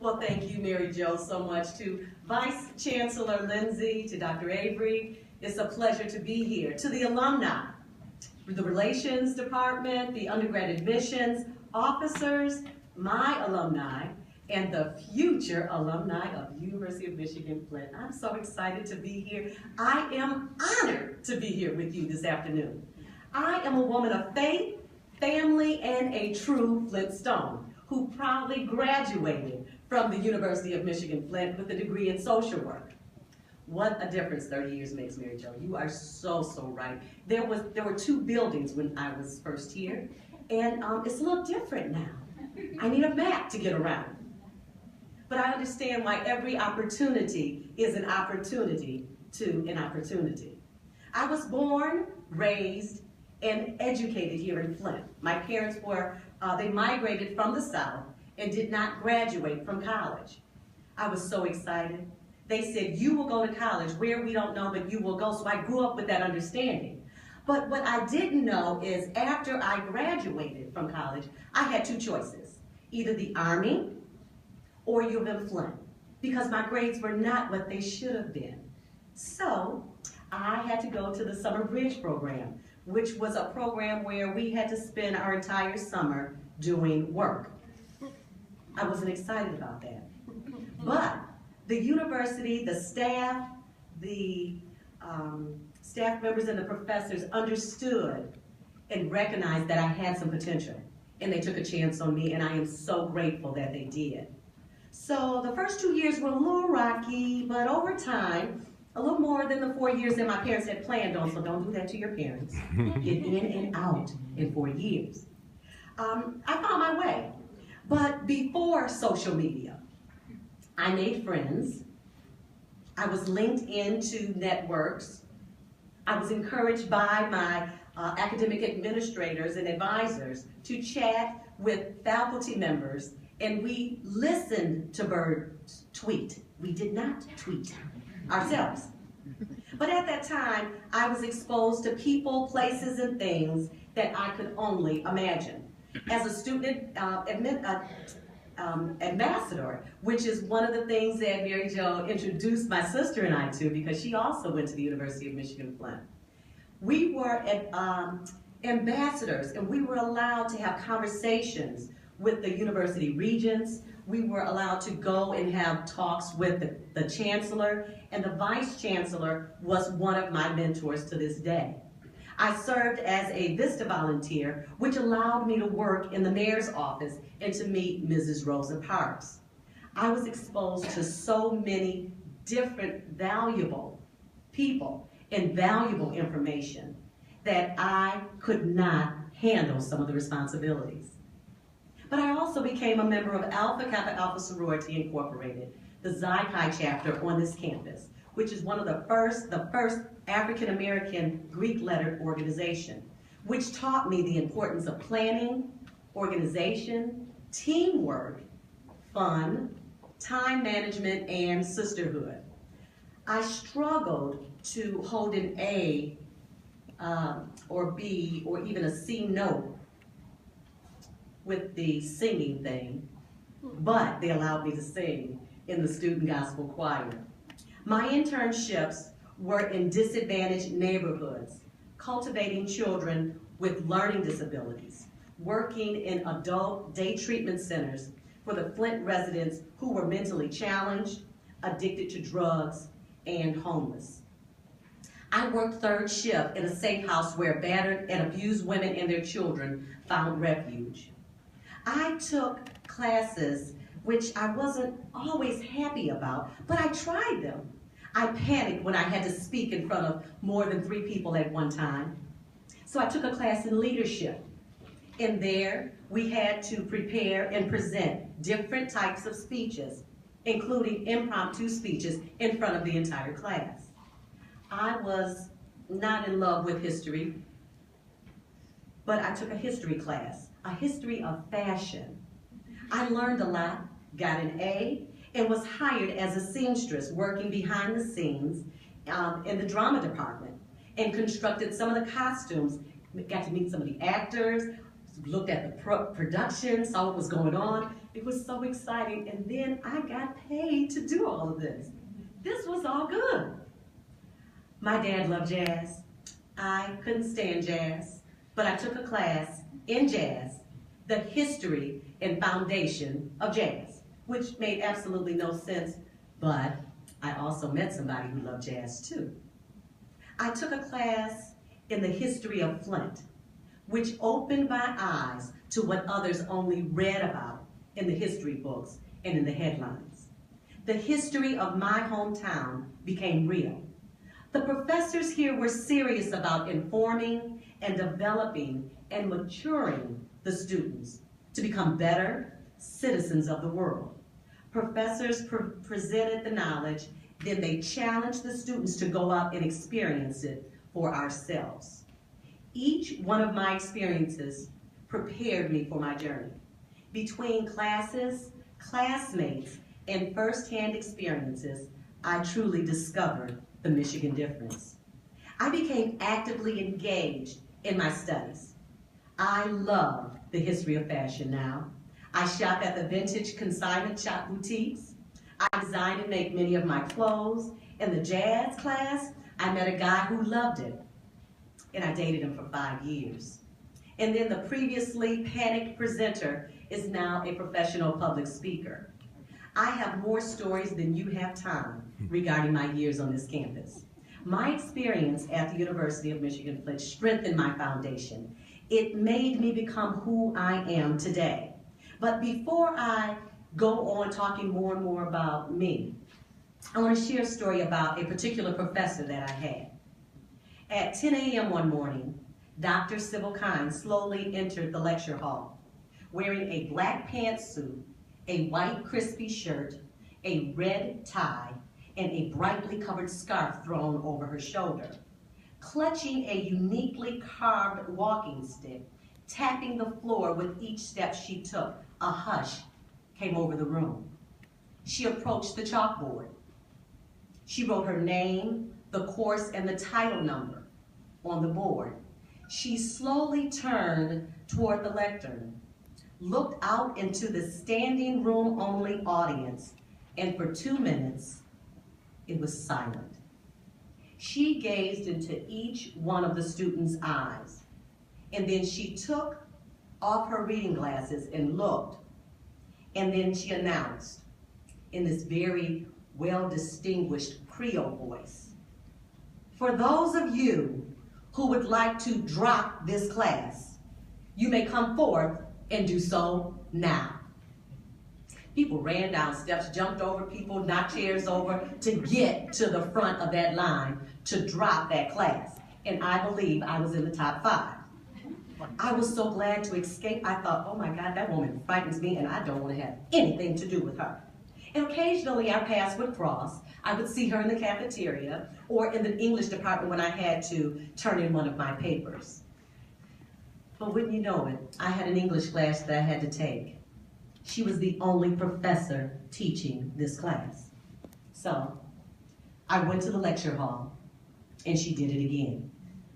Well, thank you, Mary Jo, so much. To Vice Chancellor Lindsay, to Dr. Avery, it's a pleasure to be here. To the alumni, the Relations Department, the undergrad admissions officers, my alumni, and the future alumni of University of Michigan-Flint. I'm so excited to be here. I am honored to be here with you this afternoon. I am a woman of faith, family, and a true Flintstone who proudly graduated from the University of Michigan-Flint with a degree in social work. What a difference 30 years makes, Mary Jo. You are so right. There were two buildings when I was first here, and it's a little different now. I need a map to get around. But I understand why every opportunity is an opportunity to an opportunity. I was born, raised, and educated here in Flint. My parents they migrated from the South and did not graduate from college. I was so excited. They said, you will go to college, where we don't know, but you will go. So I grew up with that understanding. But what I didn't know is after I graduated from college, I had two choices, either the Army or U of M Flint, because my grades were not what they should have been. So I had to go to the Summer Bridge program, which was a program where we had to spend our entire summer doing work. I wasn't excited about that. But the university, the staff, the staff members and the professors understood and recognized that I had some potential. And they took a chance on me, and I am so grateful that they did. So the first 2 years were a little rocky, but over time, a little more than the 4 years that my parents had planned on, so don't do that to your parents. Get in and out in 4 years. I found my way. But before social media, I made friends. I was linked into networks. I was encouraged by my academic administrators and advisors to chat with faculty members, and we listened to birds tweet. We did not tweet ourselves. But at that time, I was exposed to people, places, and things that I could only imagine. As a student ambassador, which is one of the things that Mary Jo introduced my sister and I to, because she also went to the University of Michigan-Flint. We were ambassadors, and we were allowed to have conversations with the university regents. We were allowed to go and have talks with the chancellor, and the vice chancellor was one of my mentors to this day. I served as a VISTA volunteer, which allowed me to work in the mayor's office and to meet Mrs. Rosa Parks. I was exposed to so many different valuable people and valuable information that I could not handle some of the responsibilities. But I also became a member of Alpha Kappa Alpha Sorority Incorporated, the Xi Chi chapter on this campus, which is one of the first African-American Greek-lettered organization, which taught me the importance of planning, organization, teamwork, fun, time management, and sisterhood. I struggled to hold an A or B or even a C note with the singing thing, but they allowed me to sing in the student gospel choir. My internships were in disadvantaged neighborhoods, cultivating children with learning disabilities, working in adult day treatment centers for the Flint residents who were mentally challenged, addicted to drugs, and homeless. I worked third shift in a safe house where battered and abused women and their children found refuge. I took classes which I wasn't always happy about, but I tried them. I panicked when I had to speak in front of more than 3 people at one time. So I took a class in leadership. And there, we had to prepare and present different types of speeches, including impromptu speeches in front of the entire class. I was not in love with history, but I took a history class, a history of fashion. I learned a lot, got an A, and was hired as a seamstress working behind the scenes in the drama department and constructed some of the costumes. Got to meet some of the actors, looked at the production, saw what was going on. It was so exciting, and then I got paid to do all of this. This was all good. My dad loved jazz. I couldn't stand jazz, but I took a class in jazz, the history and foundation of jazz, which made absolutely no sense, but I also met somebody who loved jazz too. I took a class in the history of Flint, which opened my eyes to what others only read about in the history books and in the headlines. The history of my hometown became real. The professors here were serious about informing and developing and maturing the students to become better citizens of the world. Professors presented the knowledge, then they challenged the students to go out and experience it for ourselves. Each one of my experiences prepared me for my journey. Between classes, classmates, and firsthand experiences, I truly discovered the Michigan difference. I became actively engaged in my studies. I love the history of fashion now. I shop at the vintage consignment shop boutiques. I design and make many of my clothes. In the jazz class, I met a guy who loved it, and I dated him for 5 years. And then the previously panicked presenter is now a professional public speaker. I have more stories than you have time regarding my years on this campus. My experience at the University of Michigan-Flint strengthened my foundation. It made me become who I am today. But before I go on talking more and more about me, I want to share a story about a particular professor that I had. At 10 a.m. one morning, Dr. Sybil Kine slowly entered the lecture hall, wearing a black pantsuit, a white crispy shirt, a red tie, and a brightly colored scarf thrown over her shoulder. Clutching a uniquely carved walking stick, tapping the floor with each step she took, a hush came over the room. She approached the chalkboard. She wrote her name, the course, and the title number on the board. She slowly turned toward the lectern, looked out into the standing room only audience, and for 2 minutes, it was silent. She gazed into each one of the students' eyes, and then she took off her reading glasses and looked, and then she announced in this very well-distinguished Creole voice, "For those of you who would like to drop this class, you may come forth and do so now." People ran down steps, jumped over people, knocked chairs over to get to the front of that line to drop that class. And I believe I was in the top 5. I was so glad to escape. I thought, oh my God, that woman frightens me and I don't want to have anything to do with her. And occasionally our paths would cross. I would see her in the cafeteria or in the English department when I had to turn in one of my papers. But wouldn't you know it, I had an English class that I had to take. She was the only professor teaching this class. So I went to the lecture hall and she did it again.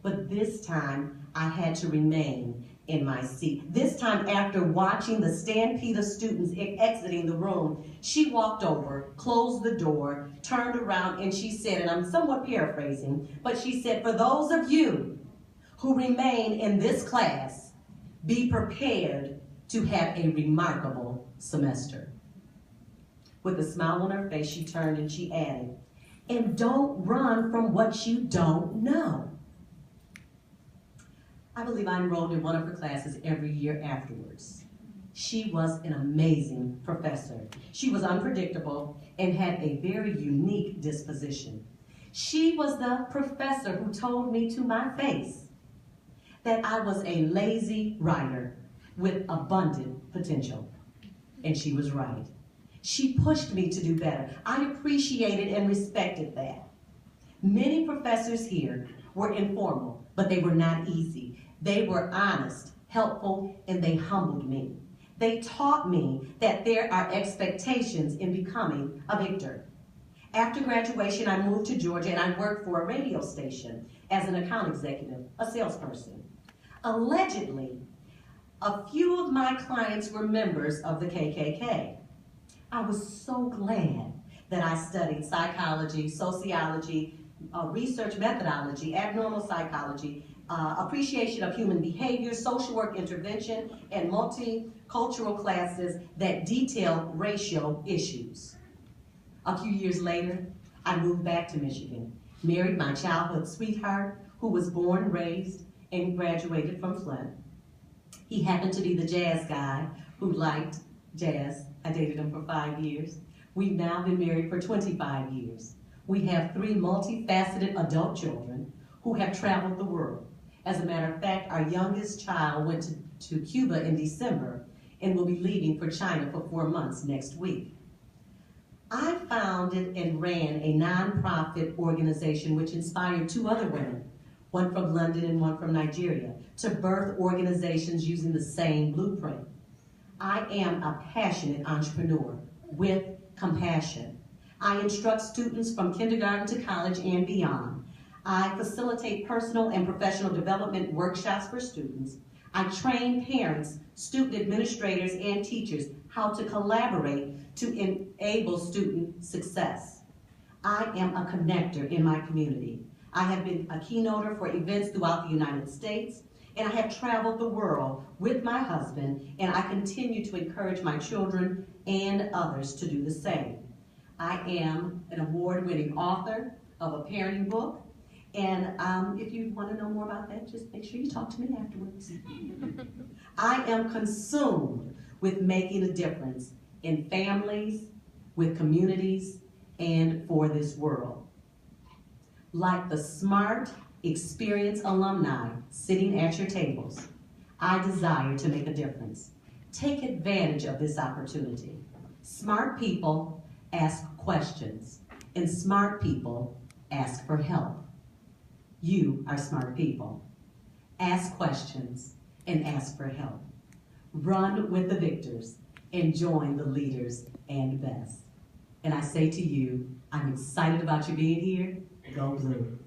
But this time I had to remain in my seat. This time, after watching the stampede of students exiting the room, she walked over, closed the door, turned around, and she said, and I'm somewhat paraphrasing, but she said, "For those of you who remain in this class, be prepared to have a remarkable semester." With a smile on her face, she turned and she added, "And don't run from what you don't know." I believe I enrolled in one of her classes every year afterwards. She was an amazing professor. She was unpredictable and had a very unique disposition. She was the professor who told me to my face that I was a lazy writer with abundant potential. And she was right. She pushed me to do better. I appreciated and respected that. Many professors here were informal, but they were not easy. They were honest, helpful, and they humbled me. They taught me that there are expectations in becoming a victor. After graduation, I moved to Georgia and I worked for a radio station as an account executive, a salesperson. Allegedly, A few of my clients were members of the KKK. I was so glad that I studied psychology, sociology, research methodology, abnormal psychology, appreciation of human behavior, social work intervention, and multicultural classes that detail racial issues. A few years later, I moved back to Michigan, married my childhood sweetheart, who was born, raised, and graduated from Flint. He happened to be the jazz guy who liked jazz. I dated him for 5 years. We've now been married for 25 years. We have 3 multifaceted adult children who have traveled the world. As a matter of fact, our youngest child went to Cuba in December and will be leaving for China for 4 months next week. I founded and ran a nonprofit organization which inspired 2 other women, one from London and one from Nigeria, to birth organizations using the same blueprint. I am a passionate entrepreneur with compassion. I instruct students from kindergarten to college and beyond. I facilitate personal and professional development workshops for students. I train parents, student administrators, and teachers how to collaborate to enable student success. I am a connector in my community. I have been a keynoter for events throughout the United States, and I have traveled the world with my husband, and I continue to encourage my children and others to do the same. I am an award-winning author of a parenting book, and if you want to know more about that, just make sure you talk to me afterwards. I am consumed with making a difference in families, with communities, and for this world. Like the smart, experienced alumni sitting at your tables, I desire to make a difference. Take advantage of this opportunity. Smart people ask questions, and smart people ask for help. You are smart people. Ask questions and ask for help. Run with the victors and join the leaders and best. And I say to you, I'm excited about you being here. Go Blue.